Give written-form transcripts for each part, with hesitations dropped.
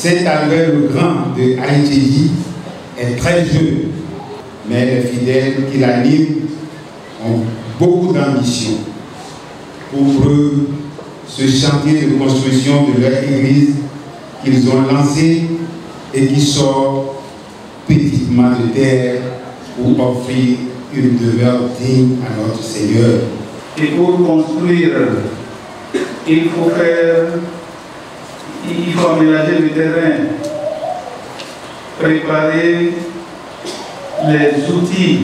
Saint-Albert le Grand de Haïti est très jeune, mais les fidèles qui l'animent ont beaucoup d'ambition pour eux ce chantier de construction de leur église qu'ils ont lancé et qui sort petitement de terre pour offrir une demeure digne à notre Seigneur. Et pour construire, il faut aménager le terrain, préparer les outils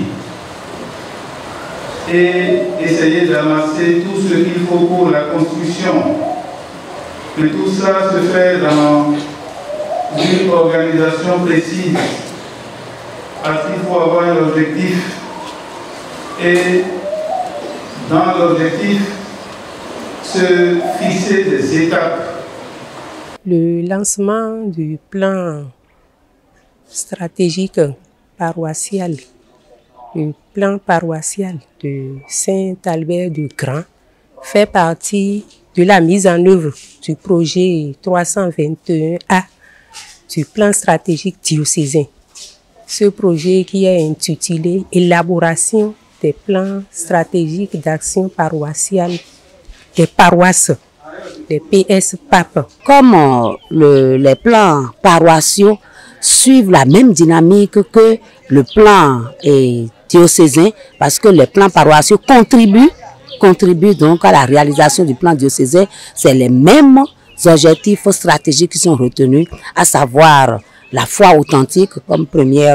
et essayer d'amasser tout ce qu'il faut pour la construction. Mais tout ça se fait dans une organisation précise, parce qu'il faut avoir un objectif. Et dans l'objectif, se fixer des étapes. Le lancement du plan stratégique paroissial, le plan paroissial de Saint-Albert du Grand fait partie de la mise en œuvre du projet 321A du plan stratégique diocésain. Ce projet qui est intitulé « Élaboration des plans stratégiques d'action paroissiale des paroisses », les PS-PAP. Comme les plans paroissiaux suivent la même dynamique que le plan diocésain, parce que les plans paroissiaux contribuent donc à la réalisation du plan diocésain. C'est les mêmes objectifs stratégiques qui sont retenus, à savoir la foi authentique comme premier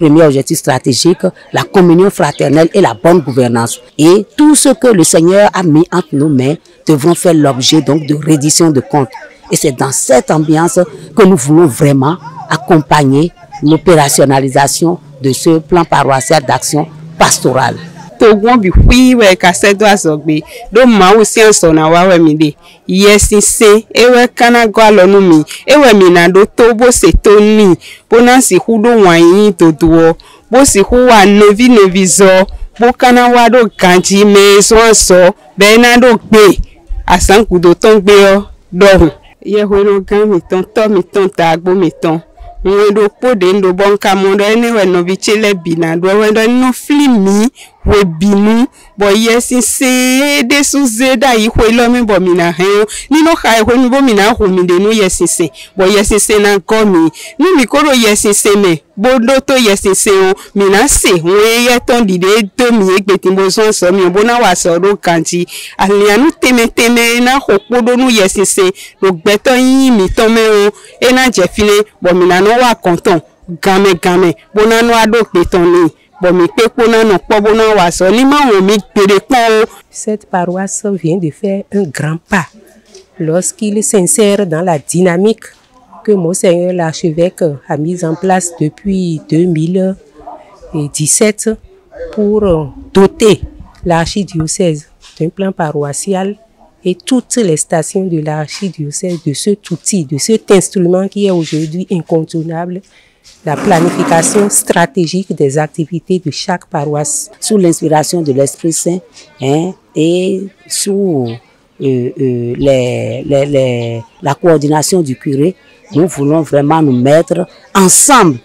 objectif stratégique, la communion fraternelle et la bonne gouvernance. Et tout ce que le Seigneur a mis entre nos mains devront faire l'objet donc de reddition de comptes. Et c'est dans cette ambiance que nous voulons vraiment accompagner l'opérationnalisation de ce plan paroissial d'action pastorale. Togon bi hui we kasedo azogbe do ma wo si anso na wa we mi de yesinse ewe kana go alonu mi ewe mi na do to bo se to ni bona si hu do wanyin dodo bo si hu wa nevi zo bo kana wa do ganji me so anso be na do gbe asanku do ton gbe o do ye ho no gan mi ton ta agbo mi ton do pode ndo bonka mondo enewe no bichele bina do wendo no flimi we binu bo yesi se de suzeda yi ho lo mi bo mi na he ni no khai ho ni bo mi na ho mi de no yesi se bo yesi se na komi ni mi koro yesi se me bo do to yesi se o mi na se we ye ton di de to mi egbeti bo so mi bo na wa so ro kanti alianu teme na ho podo no yesi se do gbeto yin mi ton me o e na je file bo mi na no wa konton game bo na no ado pe ton ni. Cette paroisse vient de faire un grand pas lorsqu'il s'insère dans la dynamique que Monseigneur l'archevêque a mise en place depuis 2017 pour doter l'archidiocèse d'un plan paroissial et toutes les stations de l'archidiocèse de cet outil, de cet instrument qui est aujourd'hui incontournable, la planification stratégique des activités de chaque paroisse. Sous l'inspiration de l'Esprit Saint et sous la coordination du curé, nous voulons vraiment nous mettre ensemble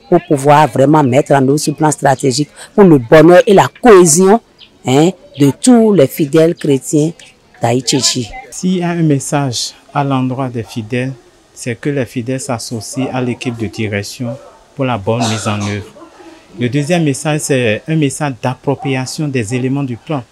pour pouvoir vraiment mettre en œuvre ce plan stratégique pour le bonheur et la cohésion de tous les fidèles chrétiens d'Haïti. S'il y a un message à l'endroit des fidèles, c'est que les fidèles s'associent à l'équipe de direction pour la bonne mise en œuvre. Le deuxième message, c'est un message d'appropriation des éléments du plan.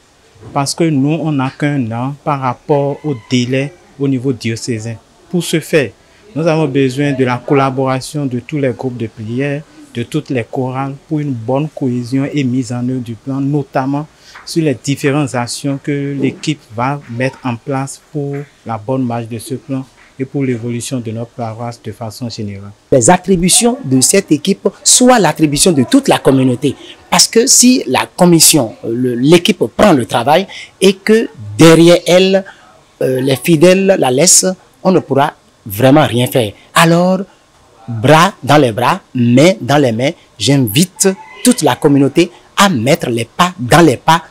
Parce que nous, on n'a qu'un an par rapport au délai au niveau diocésain. Pour ce faire, nous avons besoin de la collaboration de tous les groupes de prière, de toutes les chorales pour une bonne cohésion et mise en œuvre du plan, notamment sur les différentes actions que l'équipe va mettre en place pour la bonne marche de ce plan et pour l'évolution de notre paroisse de façon générale. Les attributions de cette équipe soient l'attribution de toute la communauté. Parce que si la commission, l'équipe prend le travail et que derrière elle, les fidèles la laissent, on ne pourra vraiment rien faire. Alors, bras dans les bras, main dans les mains, j'invite toute la communauté à mettre les pas dans les pas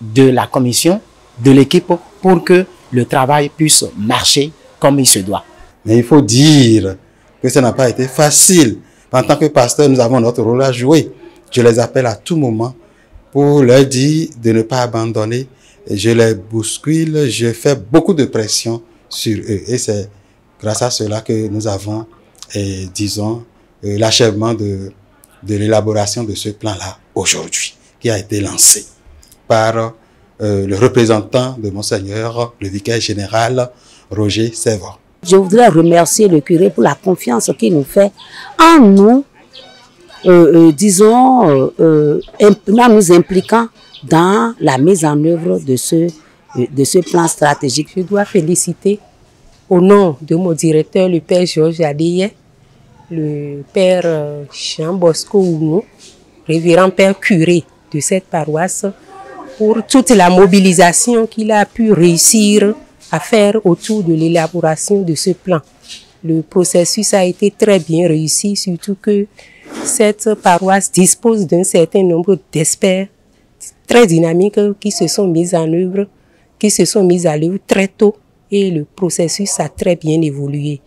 de la commission, de l'équipe, pour que le travail puisse marcher comme il se doit. Mais il faut dire que ça n'a pas été facile. En tant que pasteur, nous avons notre rôle à jouer. Je les appelle à tout moment pour leur dire de ne pas abandonner. Je les bouscule, je fais beaucoup de pression sur eux. Et c'est grâce à cela que nous avons, disons, l'achèvement de l'élaboration de ce plan-là aujourd'hui, qui a été lancé par le représentant de Monseigneur, le vicaire général Roger Sévon. Je voudrais remercier le curé pour la confiance qu'il nous fait en nous, disons, en nous impliquant dans la mise en œuvre de ce plan stratégique. Je dois féliciter au nom de mon directeur, le père Georges Adeye, le père Jean Bosco Ounou, révérend père curé de cette paroisse, pour toute la mobilisation qu'il a pu réussir à faire autour de l'élaboration de ce plan. Le processus a été très bien réussi, surtout que cette paroisse dispose d'un certain nombre d'experts très dynamiques qui se sont mis en œuvre, qui se sont mis à l'œuvre très tôt, et le processus a très bien évolué.